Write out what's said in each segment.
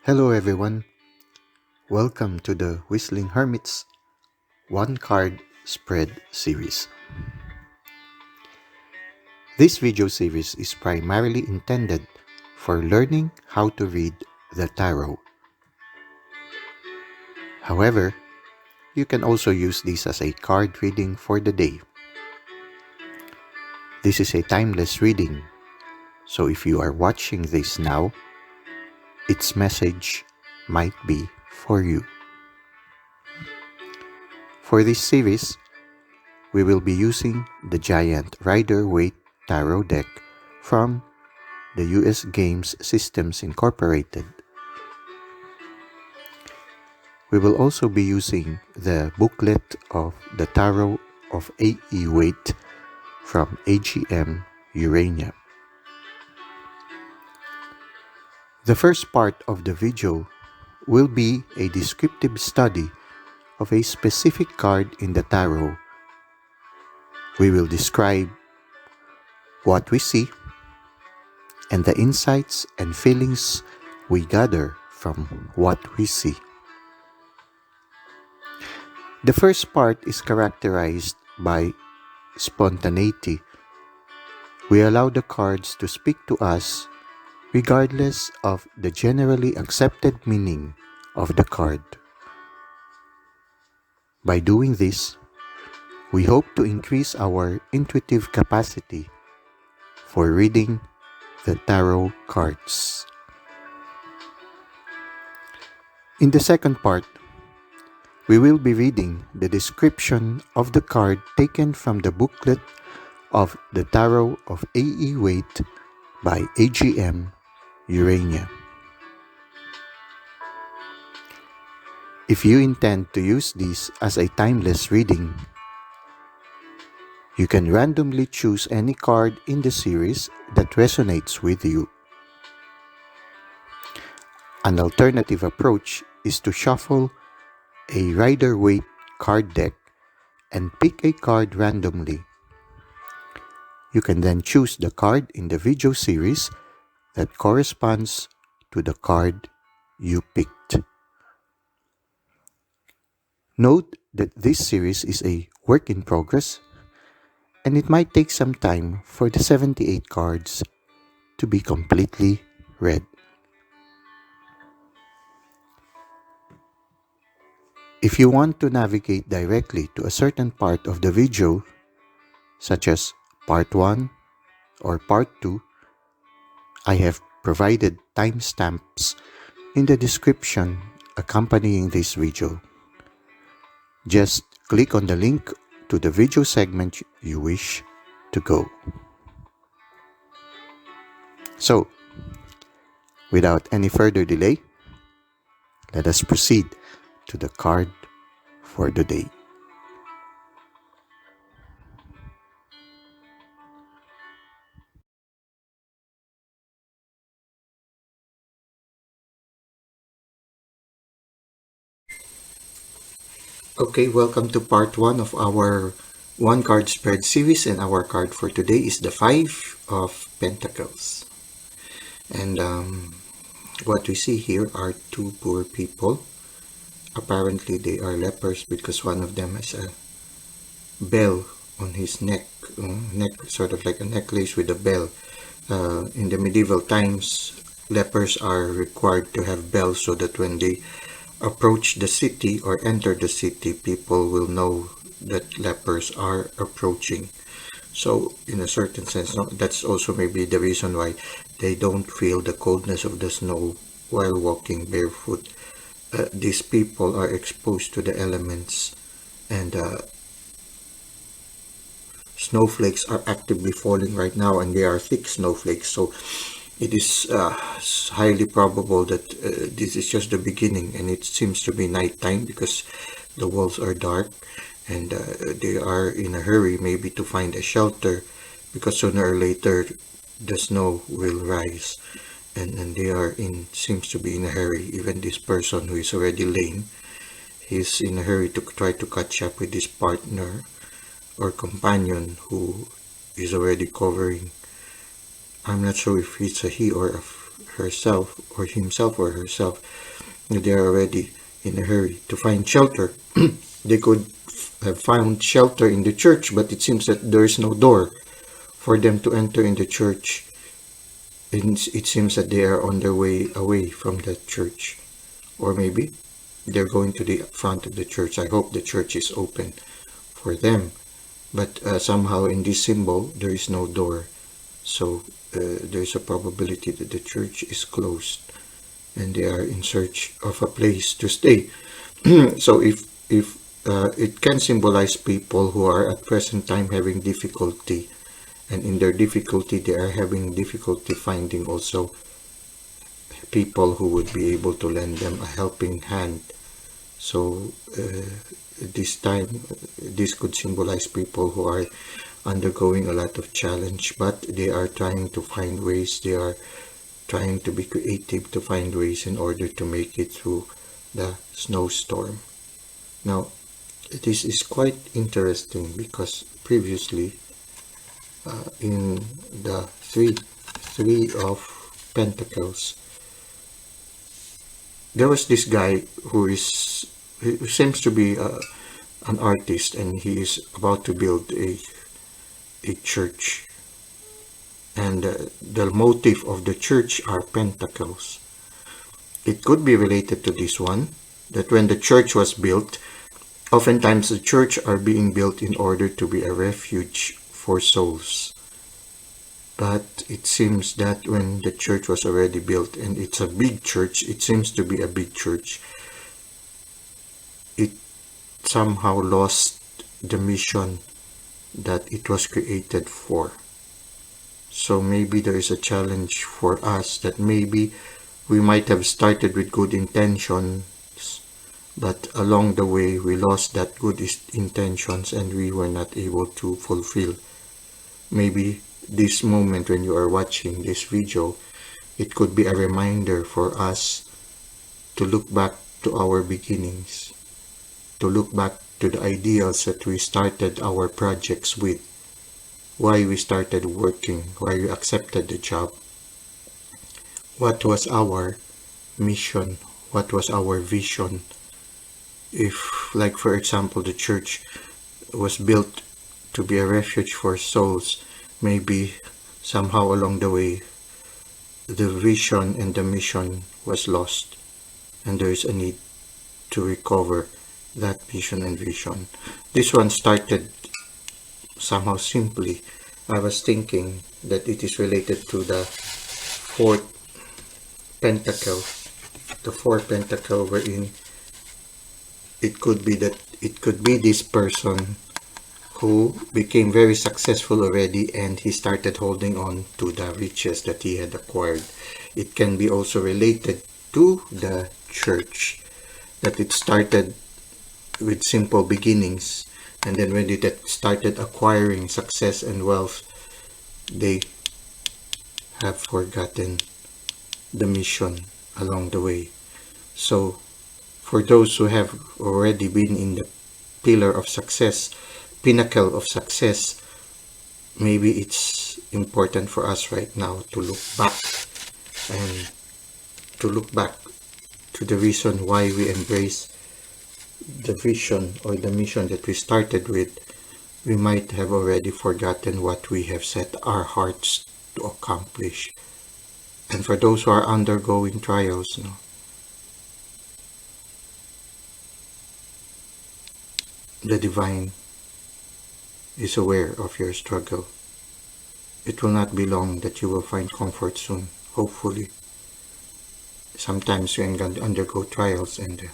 Hello everyone, welcome to the Whistling Hermit's One Card Spread series. This video series is primarily intended for learning how to read the tarot. However, you can also use this as a card reading for the day. This is a timeless reading, so if you are watching this now, its message might be for you. For this series, we will be using the giant Rider Waite Tarot deck from the US Games Systems Incorporated. We will also be using the booklet of the Tarot of A.E. Waite from AGM Urania. The first part of the video will be a descriptive study of a specific card in the tarot. We will describe what we see and the insights and feelings we gather from what we see. The first part is characterized by spontaneity. We allow the cards to speak to us regardless of the generally accepted meaning of the card. By doing this, we hope to increase our intuitive capacity for reading the tarot cards. In the second part, we will be reading the description of the card taken from the booklet of the Tarot of A.E. Waite by AGM Urania. If you intend to use this as a timeless reading, you can randomly choose any card in the series that resonates with you. An alternative approach is to shuffle a Rider Waite card deck and pick a card randomly. You can then choose the card in the video series that corresponds to the card you picked. Note that this series is a work in progress, and it might take some time for the 78 cards to be completely read. If you want to navigate directly to a certain part of the video, such as Part 1 or Part 2, I have provided timestamps in the description accompanying this video. Just click on the link to the video segment you wish to go. So, without any further delay, let us proceed to the card for the day. Okay, welcome to part 1 of our one card spread series, and our card for today is the Five of Pentacles. And what we see here are two poor people. Apparently they are lepers because one of them has a bell on his neck, sort of like a necklace with a bell. In the medieval times, lepers are required to have bells so that when they approach the city or enter the city, people will know that lepers are approaching. So in a certain sense, that's also maybe the reason why they don't feel the coldness of the snow while walking barefoot. These people are exposed to the elements, and snowflakes are actively falling right now, and they are thick snowflakes. So it is highly probable that this is just the beginning, and it seems to be nighttime because the walls are dark, and they are in a hurry maybe to find a shelter because sooner or later the snow will rise, and they are seems to be in a hurry. Even this person who is already lame, he's in a hurry to try to catch up with his partner or companion who is already covering. I'm not sure if it's a he or herself or himself or herself, they are already in a hurry to find shelter. They could have found shelter in the church, but it seems that there is no door for them to enter in the church. And it seems that they are on their way away from the church, or maybe they're going to the front of the church. I hope the church is open for them, but somehow in this symbol there is no door, so there's a probability that the church is closed and they are in search of a place to stay. So if it can symbolize people who are at present time having difficulty, and in their difficulty they are having difficulty finding also people who would be able to lend them a helping hand. So this time this could symbolize people who are undergoing a lot of challenge, but they are trying to find ways, they are trying to be creative to find ways in order to make it through the snowstorm. Now this is quite interesting because previously in the three of Pentacles, there was this guy who seems to be an artist, and he is about to build a church, and the motif of the church are pentacles. It could be related to this one, that when the church was built, oftentimes the church are being built in order to be a refuge for souls. But it seems that when the church was already built, and it's a big church, it seems to be a big church, it somehow lost the mission that it was created for. So maybe there is a challenge for us, that maybe we might have started with good intentions, but along the way we lost that good intentions and we were not able to fulfill. Maybe this moment when you are watching this video, it could be a reminder for us to look back to our beginnings, to look back to the ideals that we started our projects with, why we started working, why we accepted the job, what was our mission, what was our vision. If, like for example, the church was built to be a refuge for souls, maybe somehow along the way the vision and the mission was lost, and there is a need to recover that mission and vision. This one started somehow simply. I was thinking that it is related to the fourth pentacle, wherein it could be this person who became very successful already, and he started holding on to the riches that he had acquired. It can be also related to the church, that it started with simple beginnings, and then when it started acquiring success and wealth, they have forgotten the mission along the way. So for those who have already been in the pillar of success, pinnacle of success, maybe it's important for us right now to look back, and to look back to the reason why we embrace the vision or the mission that we started with. We might have already forgotten what we have set our hearts to accomplish. And for those who are undergoing trials, the divine is aware of your struggle. It will not be long that you will find comfort soon, hopefully. Sometimes we undergo trials, and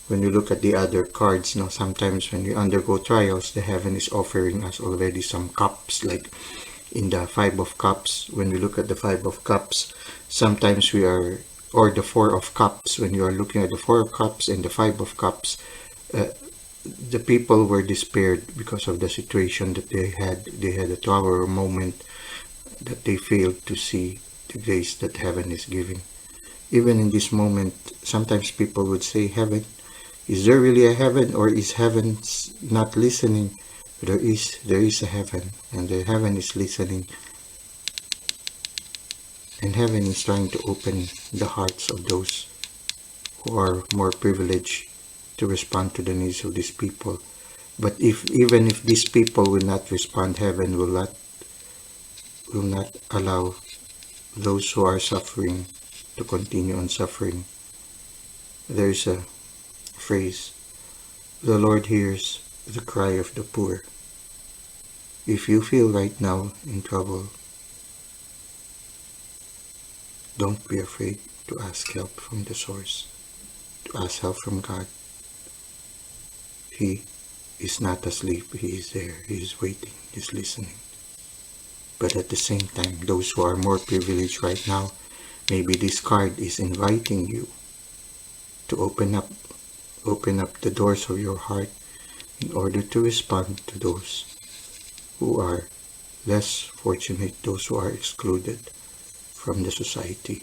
when you look at the other cards, sometimes when we undergo trials, the heaven is offering us already some cups, like in the Five of Cups. When we look at the Five of Cups, sometimes we are, or the Four of Cups, when you are looking at the Four of Cups and the Five of Cups, the people were despaired because of the situation that they had. They had a 2-hour moment that they failed to see the grace that heaven is giving. Even in this moment, sometimes people would say, heaven, is there really a heaven, or is heaven not listening? There is a heaven, and the heaven is listening, And heaven is trying to open the hearts of those who are more privileged to respond to the needs of these people. But even if these people will not respond, heaven will not allow those who are suffering to continue on suffering. There is a phrase, the Lord hears the cry of the poor. If you feel right now in trouble, don't be afraid to ask help from the source, to ask help from God. He is not asleep, He is there, He is waiting, He is listening. But at the same time, those who are more privileged right now, maybe this card is inviting you to open up the doors of your heart in order to respond to those who are less fortunate, those who are excluded from the society.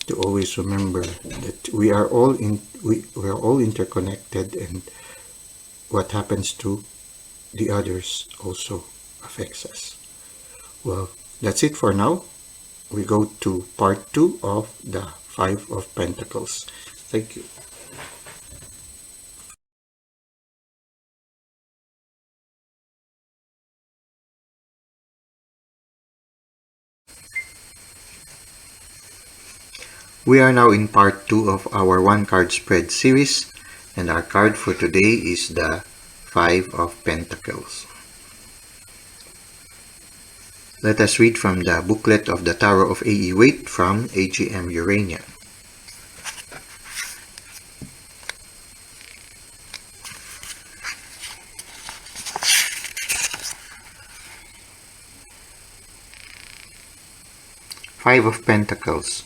To always remember that we are all interconnected, and what happens to the others also affects us. Well, that's it for now. We go to part 2 of the Five of Pentacles. Thank you. We are now in part 2 of our one card spread series, and our card for today is the Five of Pentacles. Let us read from the booklet of the Tarot of A.E. Waite from AGM Urania. Five of Pentacles.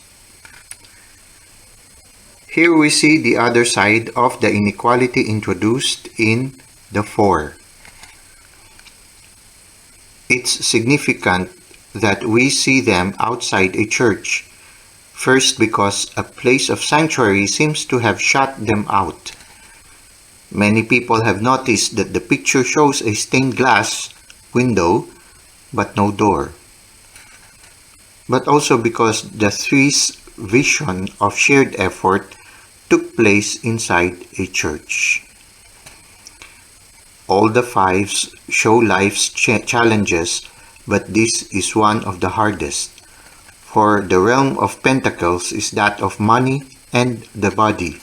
Here we see the other side of the inequality introduced in the 4. It's significant that we see them outside a church. First, because a place of sanctuary seems to have shut them out. Many people have noticed that the picture shows a stained glass window, but no door. But also because the three's vision of shared effort took place inside a church. All the fives show life's challenges, but this is one of the hardest. For the realm of pentacles is that of money and the body.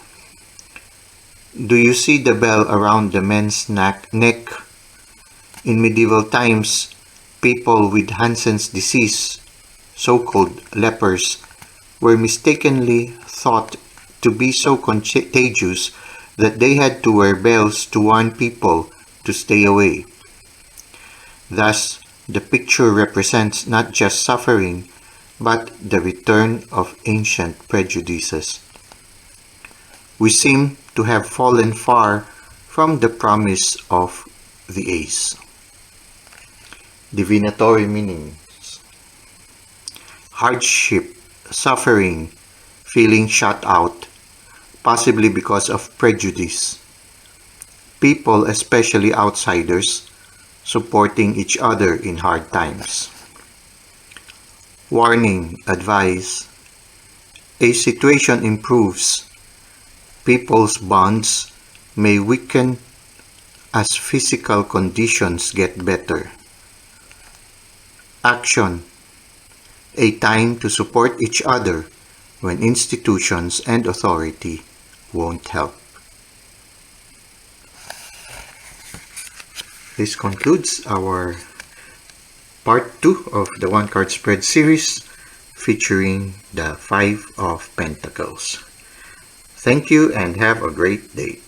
Do you see the bell around the men's neck? In medieval times, people with Hansen's disease, so-called lepers, were mistakenly thought to be so contagious that they had to wear bells to warn people to stay away. Thus, the picture represents not just suffering, but the return of ancient prejudices. We seem to have fallen far from the promise of the Ace. Divinatory meanings: hardship, suffering, feeling shut out, possibly because of prejudice. People, especially outsiders, supporting each other in hard times. Warning, advice: a situation improves. People's bonds may weaken as physical conditions get better. Action, a time to support each other when institutions and authority won't help. This concludes our part 2 of the one card spread series featuring the Five of Pentacles. Thank you and have a great day.